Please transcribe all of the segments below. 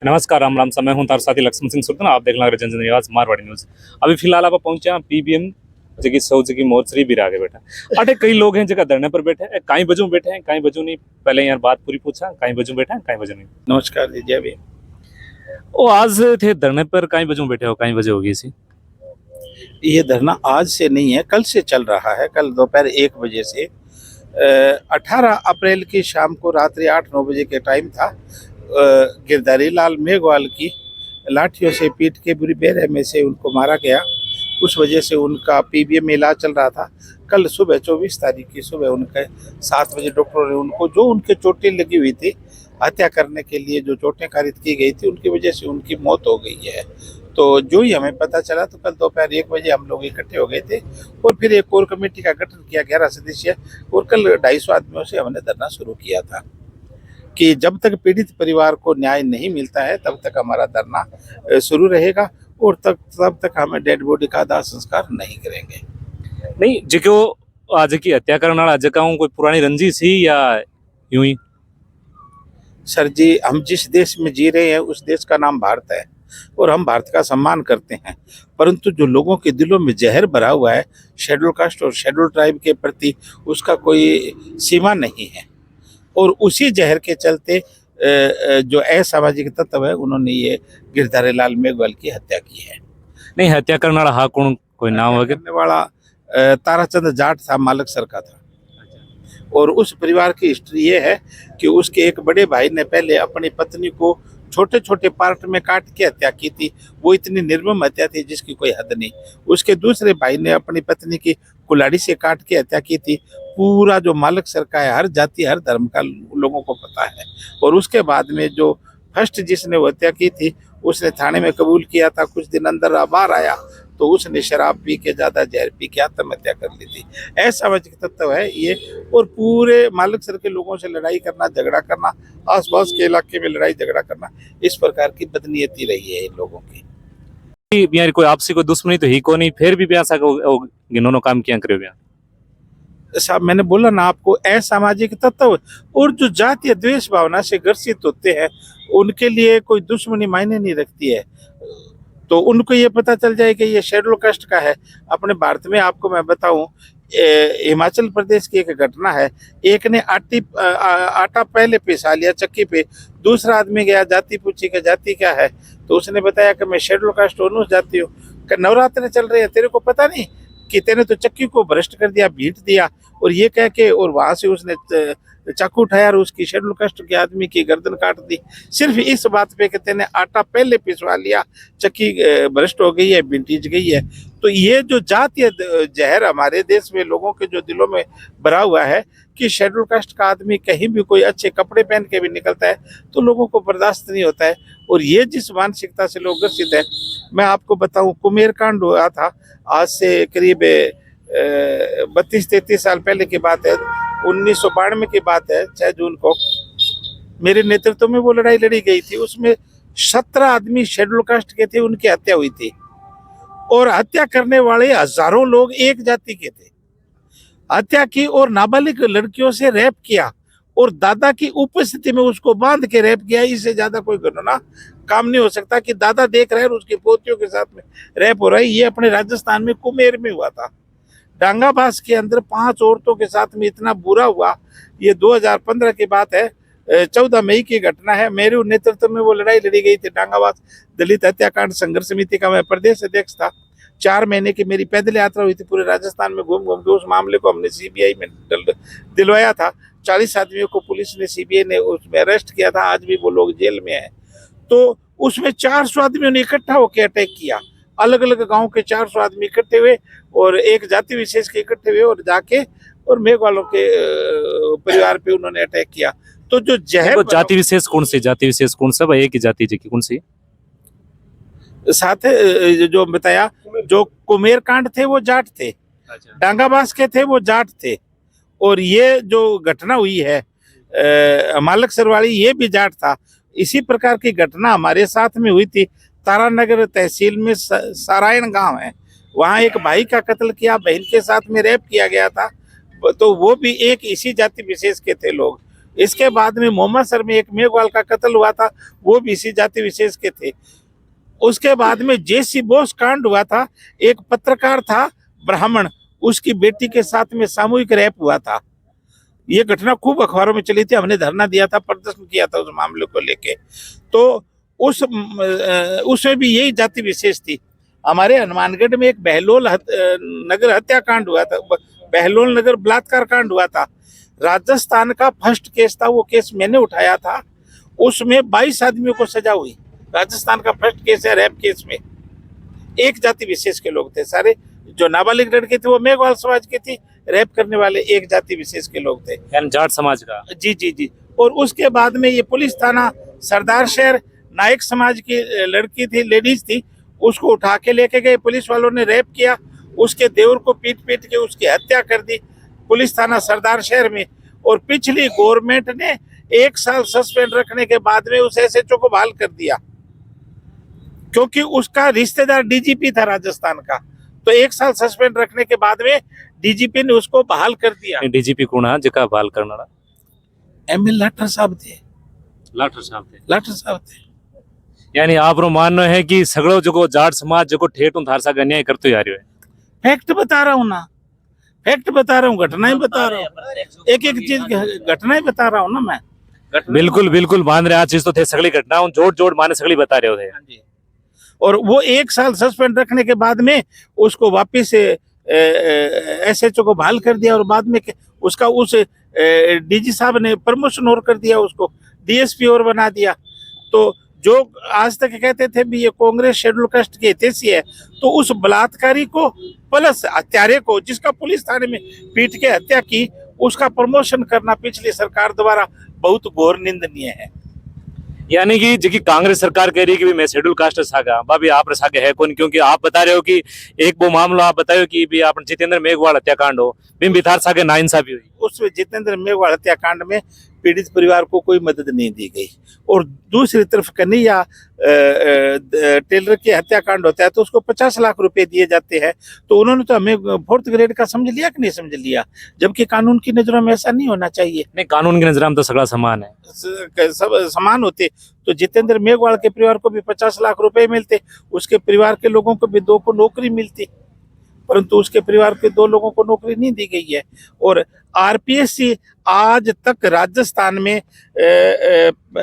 नमस्कार, राम राम। मैं हूं तार साथी लक्ष्मण सिंह सुरतना। आप देख रहे हैं जनजन निवास मारवाड़ी न्यूज। अभी फिलहाल आप पहुंचे हैं पीबीएम जगह सौ जगह मोर्चरी भी आगे बैठा अटे कई लोग हैं जगह धरने पर बैठे हैं, कहीं बजू बैठे हैं, कहीं बजू नहीं। पहले यार बात पूरी पूछा, कहीं बजू बैठे हैं, कहीं बजू नहीं। नमस्कार जी, जय भीम। वो आज थे धरने पर, कहीं बजू बैठे हो, कहीं बजे होगी इसी। ये धरना आज से नहीं है, कल से चल रहा है। कल दोपहर 1 बजे से 18 अप्रैल की शाम को रात्रि 8-9 बजे के टाइम था। गिरधारी लाल मेघवाल की लाठियों से पीट के बुरी बेरहमी में से उनको मारा गया। उस वजह से उनका पीबीएम में इलाज चल रहा था। कल सुबह 24 तारीख की सुबह उनके 7 बजे डॉक्टरों ने उनको, जो उनके चोटें लगी हुई थी, हत्या करने के लिए जो चोटें कारित की गई थी, उनकी वजह से उनकी मौत हो गई है। तो जो ही हमें पता चला तो कल दोपहर 1 बजे हम लोग इकट्ठे हो गए थे और फिर एक कोर कमेटी का गठन किया 11 सदस्यीय, और कल 250 आदमियों से हमने धरना शुरू किया था कि जब तक पीड़ित परिवार को न्याय नहीं मिलता है तब तक हमारा धरना शुरू रहेगा और तब तक हमें डेड बॉडी का दाह संस्कार नहीं करेंगे। नहीं जो आज की हत्या करने वाला जगह कोई पुरानी रंजिश ही या यूं ही। सर जी, हम जिस देश में जी रहे हैं उस देश का नाम भारत है और हम भारत का सम्मान करते हैं, परंतु जो लोगों के दिलों में जहर भरा हुआ है शेड्यूल कास्ट और शेड्यूल ट्राइब के प्रति, उसका कोई सीमा नहीं है। और उसी जहर के चलते जो असामाजिक तत्व है उन्होंने ये गिरधारी लाल मेघवाल की हत्या की है। नहीं, हत्या करने वाला हा कौन, कोई नाम वगैरह? करने वाला ताराचंद जाट था, मालकसर का था। और उस परिवार की हिस्ट्री ये है कि उसके एक बड़े भाई ने पहले अपनी पत्नी को छोटे छोटे पार्ट में काट के हत्या की थी। वो इतनी निर्मम हत्या थी जिसकी कोई हद नहीं। उसके दूसरे भाई ने अपनी पत्नी की कुल्हाड़ी से काट के हत्या की थी। पूरा जो मालकसर का है, हर जाति हर धर्म का लोगों को पता है। और उसके बाद में जो फर्स्ट जिसने वो हत्या की थी उसने थाने में कबूल किया था। कुछ दिन अंदर बाहर आया तो उसने शराब पी के, ज्यादा जहर पी के आत्महत्या कर ली थी। असामाजिक तत्व है ये। और पूरे मालकसर के लोगों से लड़ाई करना, झगड़ा करना, आसपास के इलाके में लड़ाई झगड़ा करना, इस प्रकार की बदनीयती रही है इन लोगों की। यार कोई आपसी कोई दुश्मनी तो ही को नहीं, फिर भी ब्याह सा गिनोनो काम किया करे ब्याह। साहब, मैंने बोला ना आपको, असामाजिक तत्व और जो जातीय द्वेष भावना से ग्रसित होते हैं उनके लिए कोई दुश्मनी मायने नहीं रखती है। तो उनको ये पता चल जाए कि ये शेड्यूल कास्ट का है। अपने भारत में आपको मैं बताऊं, हिमाचल प्रदेश की एक घटना है। एक ने आटा पहले पिसा लिया चक्की पे, दूसरा आदमी गया, जाति पूछी कि जाति क्या है, तो उसने बताया कि मैं शेड्यूल कास्ट ओनूस जाति हूँ। नवरात्र चल रहे हैं, तेरे को पता नहीं कि तेने तो चक्की को भ्रष्ट कर दिया, भीट दिया। और ये कह के, और वहां से उसने चाकू उठाया और उसकी शेड्यूल कास्ट के आदमी की गर्दन काट दी, सिर्फ इस बात पे कि तेने आटा पहले पिसवा लिया, चक्की भ्रष्ट हो गई है, भिंटीज गई है। तो ये जो जातीय जहर हमारे देश में लोगों के जो दिलों में भरा हुआ है कि शेड्यूल कास्ट का आदमी कहीं भी कोई अच्छे कपड़े पहन के भी निकलता है तो लोगों को बर्दाश्त नहीं होता है। और ये जिस मानसिकता से लोग ग्रसित है, मैं आपको बताऊं, कुमेर कांड हुआ था आज से करीब 32-33 साल पहले की बात है। 1992 की बात है, 6 जून को मेरे नेतृत्व में वो लड़ाई लड़ी गई थी। उसमें 17 आदमी शेड्यूल कास्ट के थे, उनकी हत्या हुई थी। और हत्या करने वाले हजारों लोग एक जाति के थे। हत्या की और नाबालिग लड़कियों से रेप किया और दादा की उपस्थिति में उसको बांध के रेप किया। इससे ज्यादा कोई घटना काम नहीं हो सकता कि दादा देख रहे हैं और उसकी पोतियों के साथ में रेप हो रहा है। ये अपने राजस्थान में कुमेर में हुआ था। डांगाबास के अंदर 5 औरतों के साथ में इतना बुरा हुआ। ये 2015 की बात है, 14 मई की घटना है। मेरे नेतृत्व में वो लड़ाई लड़ी गई थी। डांगाबास दलित हत्याकांड संघर्ष समिति का मैं प्रदेश अध्यक्ष था। 4 महीने की मेरी पैदल यात्रा हुई थी, पूरे राजस्थान में घूम घूम के। उस मामले को हमने सीबीआई में दिलवाया था। 40 आदमियों को पुलिस ने, सीबीआई ने उसमें अरेस्ट किया था। आज भी वो लोग जेल में हैं। तो उसमें 400 आदमियों ने इकट्ठा होकर अटैक किया। अलग अलग गांव के 400 आदमी इकट्ठे हुए और एक जाति विशेष के इकट्ठे हुए और जाके और मेघवालों के परिवार पे उन्होंने अटैक किया। तो जो जहर, जाति विशेष कौन सी, जाति विशेष कौन सा भाई, एक ही जाति की कौन सी? साथ जो बताया, जो कुमेर कांड थे वो जाट थे, डांगाबास के थे वो जाट थे। और ये जो घटना हुई है मालकसर वाली, ये भी जाट था। इसी प्रकार की घटना हमारे साथ में हुई थी। तारानगर तहसील में सारायण गांव है, वहां एक भाई का कत्ल किया, बहन के साथ में रेप किया गया था। तो वो भी एक इसी जाति विशेष के थे लोग। इसके बाद में मोहम्मद सर में एक मेघवाल का कत्ल हुआ था, वो भी इसी जाति विशेष के थे। उसके बाद में जेसी बोस कांड हुआ था, एक पत्रकार था ब्राह्मण, उसकी बेटी के साथ में सामूहिक रेप हुआ था। ये घटना खूब अखबारों में चली थी, हमने धरना दिया था, प्रदर्शन किया था उस मामले को लेके। तो उसमें भी यही जाति विशेष थी। हमारे हनुमानगढ़ में एक बहलोल नगर हत्याकांड हुआ था, बहलोल नगर बलात्कार कांड हुआ था। राजस्थान का फर्स्ट केस था, वो केस मैंने उठाया था। उसमें 22 आदमियों को सजा हुई। राजस्थान का फर्स्ट केस है रेप केस में। एक जाति विशेष के लोग थे सारे, जो नाबालिग लड़के थे वो मेघवाल समाज के थे, रेप करने वाले एक जाति विशेष के लोग थे, यानी जाट समाज का। जी जी जी। और उसके बाद में ये पुलिस थाना सरदार शहर नायक समाज की लड़की थी, लेडीज थी, उसको उठा के लेके गए, पुलिस वालों ने रेप किया, उसके देवर को पीट पीट के उसकी हत्या कर दी पुलिस थाना सरदार शहर में। और पिछली गवर्नमेंट ने 1 साल सस्पेंड रखने के बाद में उस एसएचओ को बहाल कर दिया, क्योंकि उसका रिश्तेदार डीजीपी था राजस्थान का। तो 1 साल सस्पेंड रखने के बाद में डीजीपी ने उसको बहाल कर दिया। डीजीपी कौन है जिका बहाल करना? एमएल लाठर साहब थे। लाठर साहब थे। लाठर साहब थे। यानी आप रो मानना है कि सगड़ो जो जाट समाज जो ठेठ थार सा अन्याय करते जा रही है। फैक्ट बता रहा हूँ ना, फैक्ट बता रहा हूँ, घटनाएं बता रहा हूँ, एक एक चीज घटनाएं बता रहा हूँ ना मैं। बिल्कुल बिल्कुल मान रहे, आज चीज तो थे सगली घटना जोड़ जोड़ माने सगली बता रहे होते। हाँ जी। और वो 1 साल सस्पेंड रखने के बाद में उसको वापिस एसएचओ को बहाल कर दिया, और बाद में उसका उस डीजी साहब ने प्रमोशन और कर दिया, उसको डीएसपी और बना दिया। तो जो आज तक कहते थे भी ये कांग्रेस शेड्यूल कास्ट के हितैषी है, तो उस बलात्कारी को प्लस हत्यारे को जिसका पुलिस थाने में पीट के हत्या की, उसका प्रमोशन करना पिछली सरकार द्वारा बहुत घोर निंदनीय है। यानी कि जी कांग्रेस सरकार कह रही है कि मैं शेड्यूल कास्ट सागा भाभी आप सागे है कौन, क्योंकि आप बता रहे हो कि एक वो मामला आप बताओ कि भी आप जितेंद्र मेघवाल हत्याकांड हो बिम बिथार सागे नाइंसाफी हुई। उसमें जितेंद्र मेघवाल हत्याकांड में पीड़ित परिवार को कोई मदद नहीं दी गई। और दूसरी तरफ कन्हैया टेलर के हत्याकांड होता है तो उसको 50 लाख रुपए दिए जाते हैं। तो उन्होंने तो हमें 4th ग्रेड का समझ लिया कि नहीं समझ लिया, जबकि कानून की नजरों में ऐसा नहीं होना चाहिए। नहीं, कानून की नजर में तो सगड़ा समान है, सब समान होते। तो जितेंद्र मेघवाल के परिवार को भी 50 लाख रुपए मिलते, उसके परिवार के लोगों को भी 2 को नौकरी मिलती, परंतु उसके परिवार के 2 लोगों को नौकरी नहीं दी गई है। और आरपीएससी आज तक राजस्थान में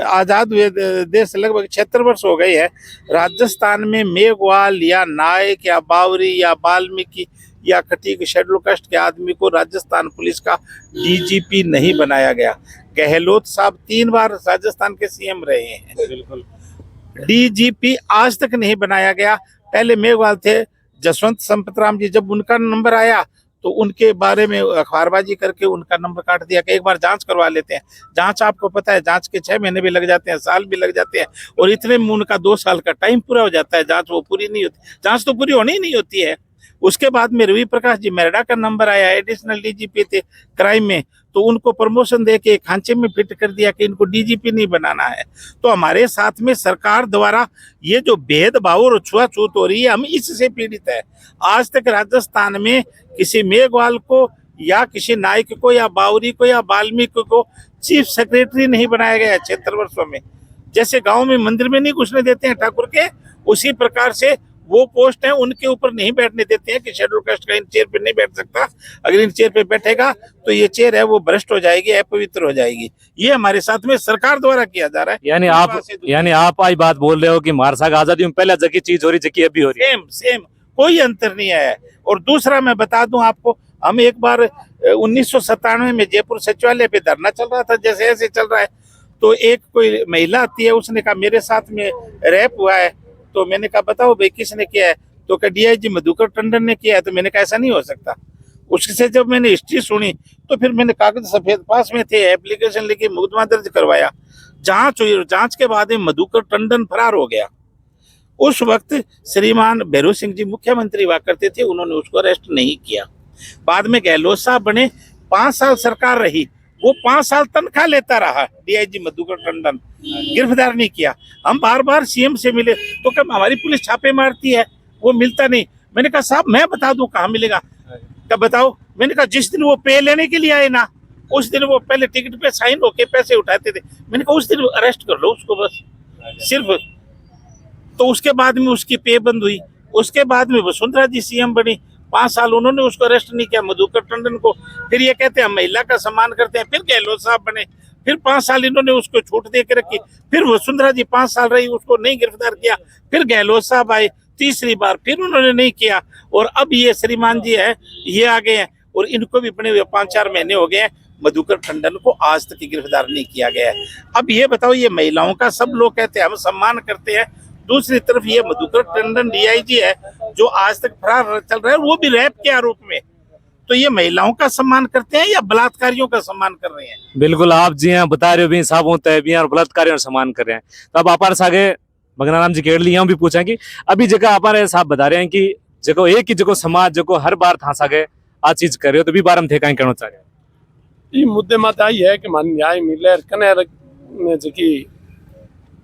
आजाद हुए देश लगभग 76 वर्ष हो गए हैं। राजस्थान में मेघवाल या नायक या बावरी या वाल्मीकि या खटीक शेड्यूल कास्ट के आदमी को राजस्थान पुलिस का डीजीपी नहीं बनाया गया। गहलोत साहब 3 बार राजस्थान के सीएम रहे हैं, बिल्कुल डीजीपी आज तक नहीं बनाया गया। पहले मेघवाल थे, जसवंत संपतराम जी, जब उनका नंबर आया तो उनके बारे में अखबारबाजी करके उनका नंबर काट दिया कि एक बार जांच करवा लेते हैं। जांच आपको पता है, जांच के 6 महीने भी लग जाते हैं, साल भी लग जाते हैं, और इतने में उनका 2 साल का टाइम पूरा हो जाता है, जांच वो पूरी नहीं होती। जांच तो पूरी होनी ही नहीं होती है। उसके बाद में रवि प्रकाश जी मेरडा का नंबर आया, एडिशनल डीजीपी थे क्राइम में, तो उनको प्रमोशन देके खांचे में फिट कर दिया कि इनको डीजीपी नहीं बनाना है। तो हमारे साथ में सरकार द्वारा ये जो भेदभाव और छुआछूत हो रही है, हम इससे पीड़ित है। आज तक राजस्थान में किसी मेघवाल को या किसी नायक को या बावरी को या वाल्मीकि को चीफ सेक्रेटरी नहीं बनाया गया 76 वर्षों में। जैसे गांव में मंदिर में नहीं घुसने देते हैं ठाकुर के, उसी प्रकार से वो पोस्ट है उनके ऊपर नहीं बैठने देते हैं कि शेड्यूल कास्ट का इन चेयर पे नहीं बैठ सकता। अगर इन चेयर पे बैठेगा तो ये चेयर है वो भ्रष्ट हो जाएगी, अपवित्र हो जाएगी। ये हमारे साथ में सरकार द्वारा किया जा रहा है। यानी आप आई बात बोल रहे हो कि मारसाग आजादी में पहले जकी चीज हो रही जकी अभी हो रही है, सेम कोई अंतर नहीं है। और दूसरा मैं बता दूं आपको, हम एक बार 1997 में जयपुर सचिवालय पे धरना चल रहा था, जैसे ऐसे चल रहा है, तो एक कोई महिला आती है, उसने कहा मेरे साथ में रेप हुआ है। तो मैंने कहा बताओ भाई किसने किया है? तो कहा डीआईजी मधुकर टंडन ने किया है। तो मैंने कहा ऐसा नहीं हो सकता। उससे जब मैंने हिस्ट्री सुनी तो फिर मैंने कागज सफेद पास में थे, एप्लीकेशन लेके मुकदमा दर्ज करवाया, जांच हुई, जांच के बाद में मधुकर टंडन फरार हो गया। उस वक्त श्रीमान भैरव सिंह जी मुख्यमंत्री हुआ करते थे, उन्होंने उसको अरेस्ट नहीं किया। बाद में गहलोत साहब बने, 5 साल सरकार रही, वो 5 साल तनख्वाह लेता रहा डीआईजी मधुकर टंडन, गिरफ्तार नहीं किया। हम बार बार सीएम से मिले तो कब हमारी पुलिस छापे मारती है, वो मिलता नहीं। मैंने कहा साहब मैं बता दूं कहाँ मिलेगा? कब बताओ? मैंने कहा जिस दिन वो पे लेने के लिए आए ना, उस दिन वो पहले टिकट पे साइन होके पैसे उठाते थे। मैंने कहा उस दिन अरेस्ट कर लो उसको बस, सिर्फ। तो उसके बाद में उसकी पे बंद हुई। उसके बाद में वसुंधरा जी सीएम बनी, 5 साल उन्होंने उसको अरेस्ट नहीं किया, मधुकर टंडन को। फिर ये कहते हैं हम महिला का सम्मान करते हैं। फिर गहलोत साहब बने, फिर 5 साल इन्होंने उसको छूट दे के रखी। फिर वसुंधरा जी 5 साल रही, उसको नहीं गिरफ्तार किया। फिर गहलोत साहब आए तीसरी बार, फिर उन्होंने नहीं किया। और अब ये श्रीमान जी है, ये आ गए हैं और इनको भी बने हुए 5-4 महीने हो गए हैं। मधुकर टंडन को आज तक गिरफ्तार नहीं किया गया है। अब ये बताओ, ये महिलाओं का सब लोग कहते हैं हम सम्मान करते हैं, दूसरी तरफ ये मधुकर टंडन डीआईजी है जो आज तक फरार चल रहा है, वो भी रेप के आरोप में। तो ये महिलाओं का सम्मान करते हैं या बलात्कारियों का सम्मान कर रहे हैं? बिल्कुल, आप जी हाँ बता रहे हो भी साहब होते हैं भी और बलात्कारियों का सम्मान कर रहे हैं। तो अब आप आगे मगनाराम जी केड़ लिए भी पूछा कि अभी जगह आप साहब बता रहे हैं कि जगह एक ही जगह समाज जगह हर बार था सके आ चीज कर रहे हो, तो भी बार हम थे कहीं कहना चाह रहे हैं। ये मुद्दे मत आई है कि मान न्याय मिले कने ने जकी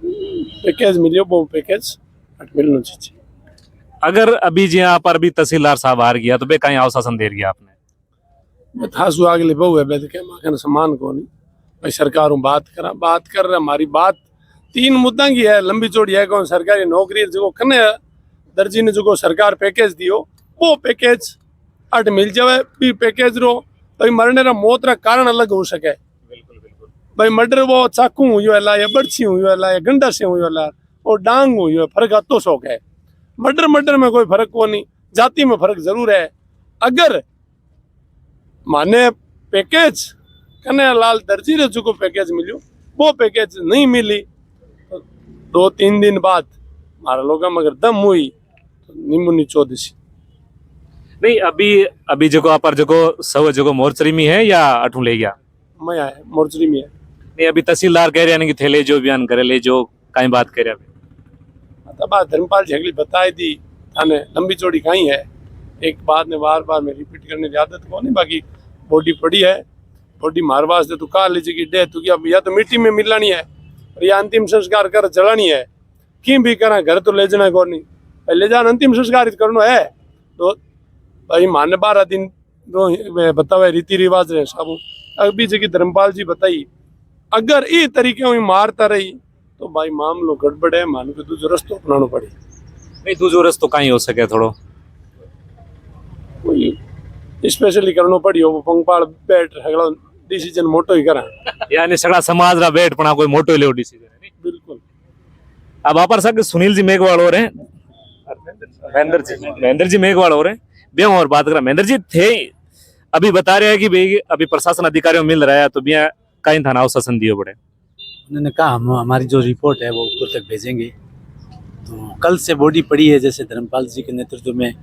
पैकेज मिलियो वो पैकेज मिलना चाहिए। अगर अभी जी यहाँ पर भी तहसीलदार साहब हार गया तो बे कहीं आश्वासन दे दिया आपने? मैं था सु आगे बहु है बेद के माखन सम्मान को नहीं भाई सरकारों बात कर रहा हमारी बात 3 मुद्दा की है लंबी चौड़ी है। कौन सरकारी नौकरी जो कने दर्जी ने जो सरकार पैकेज दियो वो पैकेज अट मिल जावे भी पैकेज रो भाई मरने रा मौत रा कारण अलग हो सके। बिल्कुल बिल्कुल भाई मर्डर वो चाकू हुई है या बर्छी हुई है या गंडा से हुई है और डांग हुई है, फर्क तो शौक है। मर्डर में कोई फर्क को नहीं, जाति में फर्क जरूर है। अगर माने पैकेज कन्हैया लाल दर्जी रे जो पैकेज मिलियो वो पैकेज नहीं मिली तो 2-3 दिन बाद हमारा लोग अगर दम हुई तो निमुनी चौदसी नहीं। अभी जगह पर जगह सब जगह मोर्चरी में है या अठू ले गया? मैं आया मोर्चरी में है। नहीं, अभी तहसीलदार कह रहे हैं कि थैले जो बयान करे ले जो कहीं बात करे अभी बात धर्मपाल जी अगली बताई दी थाने लंबी चौड़ी कहीं है। एक बात ने बार बार में रिपीट करने की आदत को नहीं, बाकी बॉडी पड़ी है, बॉडी मार वास्ते तो कहा लीजिए की डेथ होगी अब या तो मिट्टी में मिलानी है और या अंतिम संस्कार कर जलानी है। कि भी करा घर तो ले जाना को नहीं, पहले जान अंतिम संस्कार करना है तो भाई माने 12 दिन बतावे रीति रिवाज रहे सब। अभी जगह धर्मपाल जी बताई अगर ये तरीके में मारता रही तो भाई मामलो गड़बड़ है, मान के दूसरो रस्तो अपनानो पड़े। नहीं, दूसरो रस्तो कहीं हो सके थोड़ो स्पेशली करनो पड़ी वो पंगपाल बैठ हगला डिसीजन मोटो ही करा यानी सगड़ा समाज रा बैठ पना कोई मोटो ले डिसीजन। बिल्कुल। अब आप सुनील जी मेघवाल हो रहे हैं, महेंद्र जी मेघवाल हो रहे हैं बे और बात करा। महेंद्र जी थे अभी बता रहे हैं कि भाई अभी प्रशासन अधिकारियों मिल रहा है तो भी कहीं थाना आश्वासन दिए बड़े। उन्होंने कहा हम हमारी जो रिपोर्ट है वो ऊपर तक भेजेंगे। तो कल से बॉडी पड़ी है, जैसे धर्मपाल जी के नेतृत्व में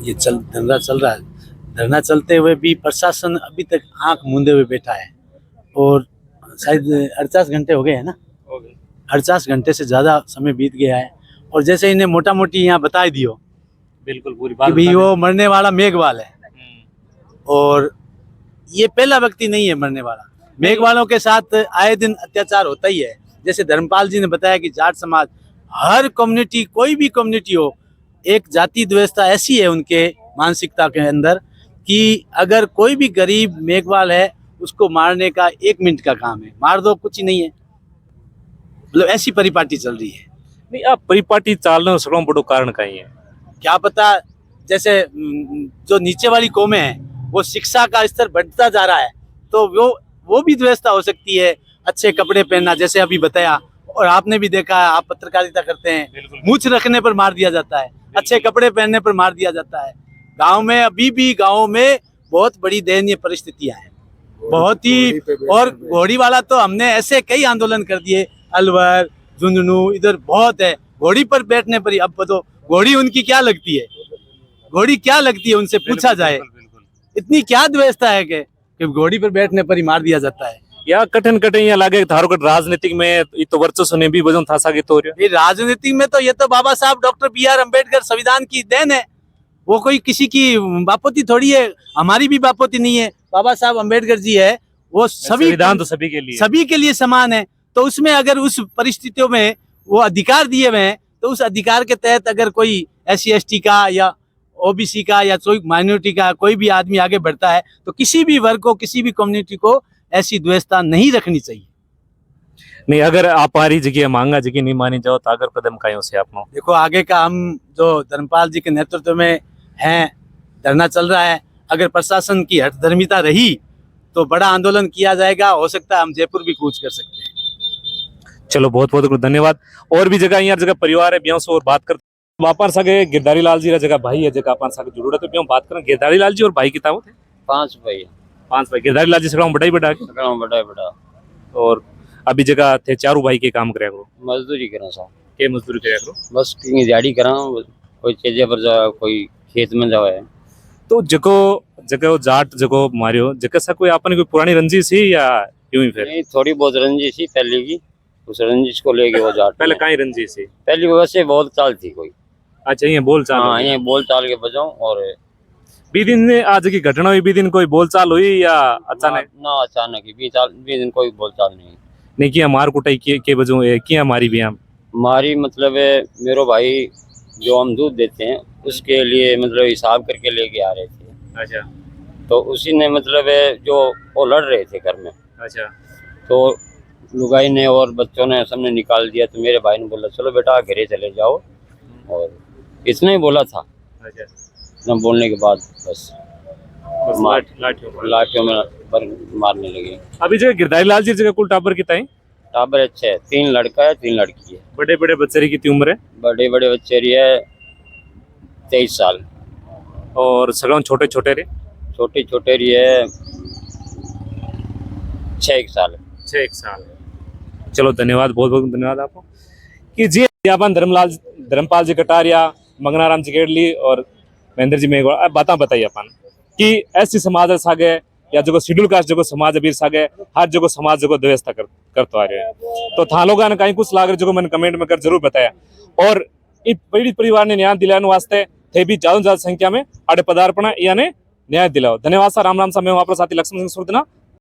ये धरना चल रहा है। धरना चलते हुए भी प्रशासन अभी तक आंख मूंदे हुए बैठा है और शायद 48 घंटे हो गए हैं ना, 48 घंटे से ज़्यादा समय बीत गया है। और जैसे इन्हें मोटा मोटी यहाँ बता ही दियो बिल्कुल पूरी कि बात भाई वो मरने वाला मेघवाल है और ये पहला व्यक्ति नहीं है मरने वाला। मेघवालों के साथ आए दिन अत्याचार होता ही है। जैसे धर्मपाल जी ने बताया कि जाट समाज हर कम्युनिटी कोई भी कम्युनिटी हो, एक जाति द्वेषता ऐसी है उनके मानसिकता के अंदर कि अगर कोई भी गरीब मेघवाल है उसको मारने का 1 मिनट का काम है, मार दो कुछ ही नहीं है। मतलब ऐसी परिपाटी चल रही है। नहीं, अब परिपाटी चालने सगलों बड़ो कारण कहीं है क्या पता, जैसे जो नीचे वाली कौमें हैं वो शिक्षा का स्तर बढ़ता जा रहा है तो वो भी द्वेषता हो सकती है। अच्छे कपड़े पहनना, जैसे अभी बताया और आपने भी देखा है, आप पत्रकारिता करते हैं, मूछ रखने पर मार दिया जाता है, अच्छे कपड़े पहनने पर मार दिया जाता है। गांव में अभी भी गांव में बहुत बड़ी दयनीय परिस्थितियां हैं, बहुत ही। और घोड़ी वाला तो हमने ऐसे कई आंदोलन कर दिए, अलवर झुंझुनू इधर बहुत है। घोड़ी पर बैठने पर ही अब तो घोड़ी उनकी क्या लगती है, घोड़ी क्या लगती है उनसे पूछा जाए। इतनी क्या द्वेषता है कि घोड़ी पर बैठने पर ही मार दिया जाता है। या कठिन यहाँ लागे थारो राजनीतिक में तो वर्चस्व ने भी वजन था सागे तो राजनीतिक में तो ये तो बाबा साहब डॉक्टर BR अम्बेडकर संविधान की देन है, वो कोई किसी की बापोती थोड़ी है, हमारी भी बापोती नहीं है। बाबा साहब अम्बेडकर जी है, वो संविधान तो सभी के लिए समान है। तो उसमें अगर उस परिस्थितियों में वो अधिकार दिए हुए हैं तो उस अधिकार के तहत अगर कोई SC ST का या ओबीसी का या कोई माइनॉरिटी का कोई भी आदमी आगे बढ़ता है तो किसी भी वर्ग को, किसी भी कम्युनिटी को ऐसी द्वेषता नहीं रखनी चाहिए। नहीं, अगर आप हमारी जगह मांगा जगह नहीं मानी जाओ तो अगर कदम कहीं से आप देखो आगे का हम जो धर्मपाल जी के नेतृत्व में हैं, धरना चल रहा है, अगर प्रशासन की हठधर्मिता रही तो बड़ा आंदोलन किया जाएगा, हो सकता है हम जयपुर भी कूच कर सकते हैं। चलो बहुत बहुत धन्यवाद। और भी जगह यार जगह परिवार है ब्याह से और बात करते वापर सके गिरधारी लाल जी रा जगह भाई है जगह अपन सके जुड़े तो ब्याह बात करें। गिरधारी लाल जी और भाई किताब थे 5 भाई 5 भाई। गिरधारी लाल जी सगड़ा बड़ा ही बड़ा के सकड़ा बड़ा बड़ा और अभी जगह थे चारों भाई के काम करे करो मजदूरी करा सा के मजदूरी करे करो बस कहीं दिहाड़ी करा कोई चीजें पर जा कोई खेत में जावे। तो जको जको जाट जको मारियो जगह सा कोई आपने कोई पुरानी रंजिश ही या यूं ही फिर नहीं थोड़ी बहुत रंजिश थी पहले की, उस रंजिश को लेके वो जाट पहले कहीं रंजिश थी पहली वैसे बहुत चाल थी कोई। अच्छा ये बोल चाल हाँ ये बोल चाल के बजाऊं और बी दिन ने आज की घटना हुई बी दिन कोई बोल चाल हुई या अचानक ना अचानक ही 20 दिन कोई बोल चाल नहीं। नहीं किया मार कुटाई के बजो किया मारी भी हम हमारी मतलब है मेरो भाई जो हम दूध देते हैं उसके लिए मतलब हिसाब करके लेके आ रहे थे। अच्छा तो उसी ने मतलब है जो वो लड़ रहे थे घर में, अच्छा तो लुगाई ने और बच्चों ने सबने निकाल दिया। तो मेरे भाई ने बोला चलो बेटा घरे चले जाओ, और इसने ही बोला था। अच्छा इतना बोलने के बाद बस लाठियों लाठियों में पर मारने लगे। अभी जगह गिरधारी लाल जी जगह कुल टाबर कितना है टाबर अच्छे है, 3 लड़का है 3 लड़की है। बड़े बड़े बच्चे की उम्र है बड़े बड़े बच्चे रही है 23 साल और सगड़ा छोटे छोटे रे छोटे छोटे रही है 6 साल 6 साल। चलो धन्यवाद बहुत बहुत धन्यवाद आपको कि जी अपन धर्मपाल जी कटारिया मंगनाराम जी केडली और महेंद्र जी मेघवाल बातें बताइए अपन कि ऐसी समाज सागे या जो शेड्यूल कास्ट जो समाज अभी सागे हर जो समाज जो व्यवस्था करते आ रहे हैं। तो था लोग कहीं कुछ लाग जो मैंने कमेंट में कर जरूर बताया। और इस पीड़ित परिवार ने न्याय दिलाने वास्ते थे भी ज्यादा संख्या में अड़े पदार्पण यानी न्याय दिलाओ। धन्यवाद सर। राम राम सा। मैं हूं आपका साथी लक्ष्मण सिंह सुरतना।